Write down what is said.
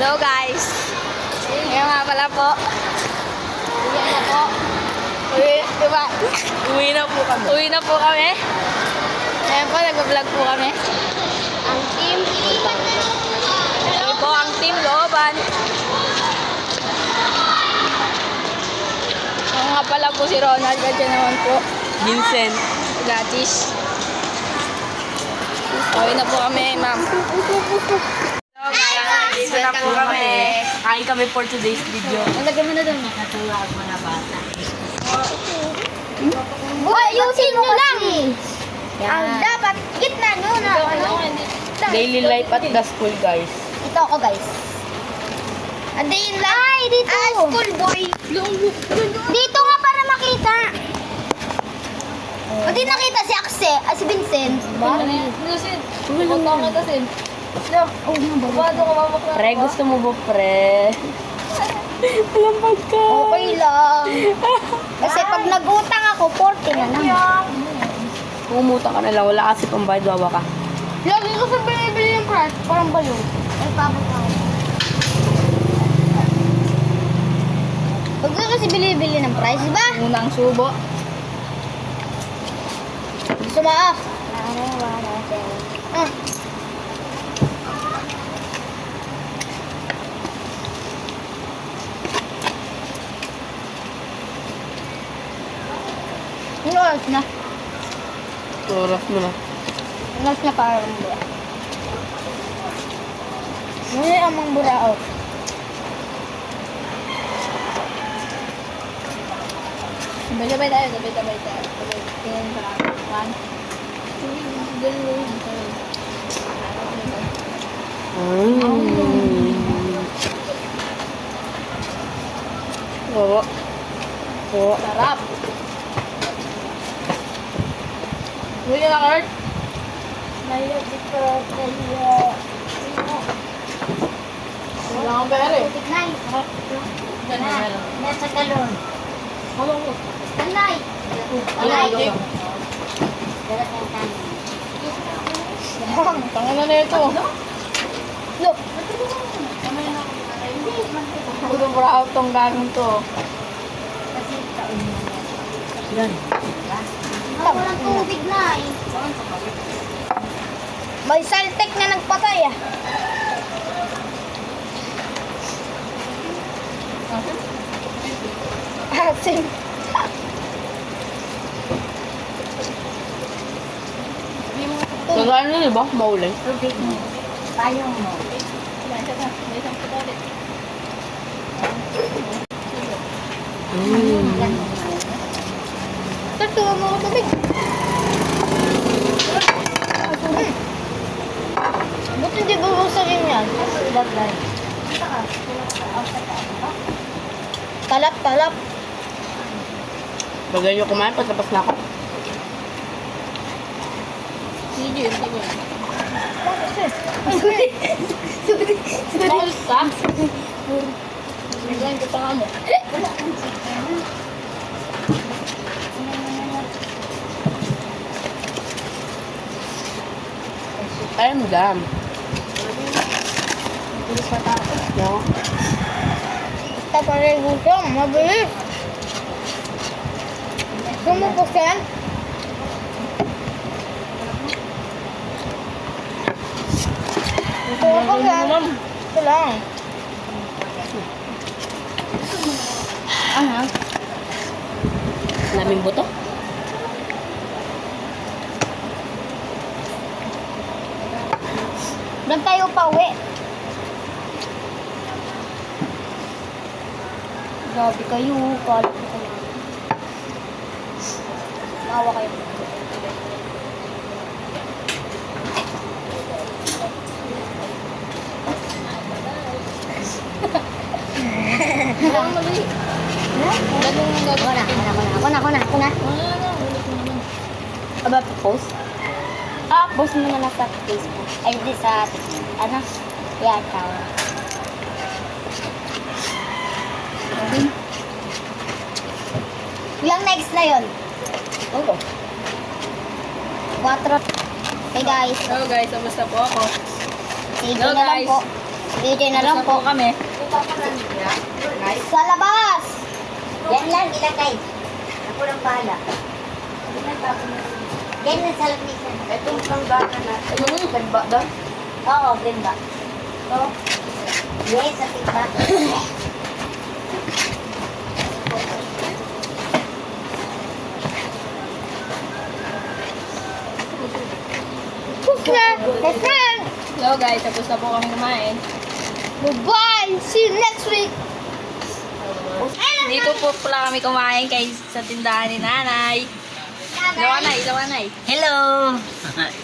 Hello guys. Ngayon nga pala po. Uwi na po. Diba? Uwi na po kami. Uwi na po kami. Ngayon po, nag-vlog po kami. Ang team Ilipan na. Ito po ang team Looban. Ngayon nga pala po si Ronald. Ganyan naman po. Vincent. Gratis. Uwi na po kami, ma'am. Hello guys. Dito na po kami. Kain kami for today's video. Nalagyan mo na doon. Nakatuwa ang mga bata. Ayusin nyo lang. Yan. Ang dapat, gitna nyo na. Daily life at the school, guys. Ito ako, guys. Andayin lang. Ay, dito. School boy. Dito nga para makita. O, di nakita si Akse, si Vincent. Pre, gusto mo ba, pre? Malampag ka. Okay lang. Kasi pag nagutang ako, 40 na lang. Pumuta ka na lang. Wala kasi pambayad, wawa ka. Lagi ko sa binibili yung price, parang balo. Ay, pabot ako. Huwag ka kasi bili-bili ng price, ba? Unang subo. Gusto mo, ah? Ah. Ano oras na? Oras mo na. Oras na para ang bura. Muna ang mga burao. Sabay-sabay tayo. Tingnan sa akin. 1, 2, 3. Oo. Oo. Sarap. Uwi ka na, Kurt. Wala kang pera eh. Nasa galon. Ano ko? Tanay. Tanay. Tangin na ito. Look. Puro brown tong gagong to. Yan. Walang tubig na eh. May saltek na nagpatay ah. Asin. Nagano na, di ba? Mauling. Tubig mo. Tayo mo. Tatuwa mo ako tubig. Ba't hindi bubusagin yan? Talap. Bagay nyo kumain, patapos na ako. Sige, sige. Sorry. Bakit ka? Bigyan ko pa nga mo. I'm done. Bilis matapos. No? Basta pareho gutom. Mabilis. Sumupos yan. Sumupos yan. Ito lang. Ano? Naming buto? Doon tayo pa uwi. Grabe kayo. Kalat ko kayo. Maawa kayo. Ang mali. Ako na. About to post? Post mo na sa Facebook. Ay, di sa, yan, tao. Ilang next na yun? Oo. 4. Hey guys. Hello guys, kamusta po ako? Sige Hello na lang guys. po. DJ na lang po. kami. Sa labas! Yan lang, ilagay. Ako lang bahala. Yan lang sa lamisan. Itong sanggana natin. Ganda doon? Oo, ganda. Oo. Yes, sa tiba. My friend! Hello guys, tapos na po kami kumain. Bye-bye! See you next week! Dito po pala kami kumain kay sa tindahan ni nanay. Ilawanay, ilawanay. Hello!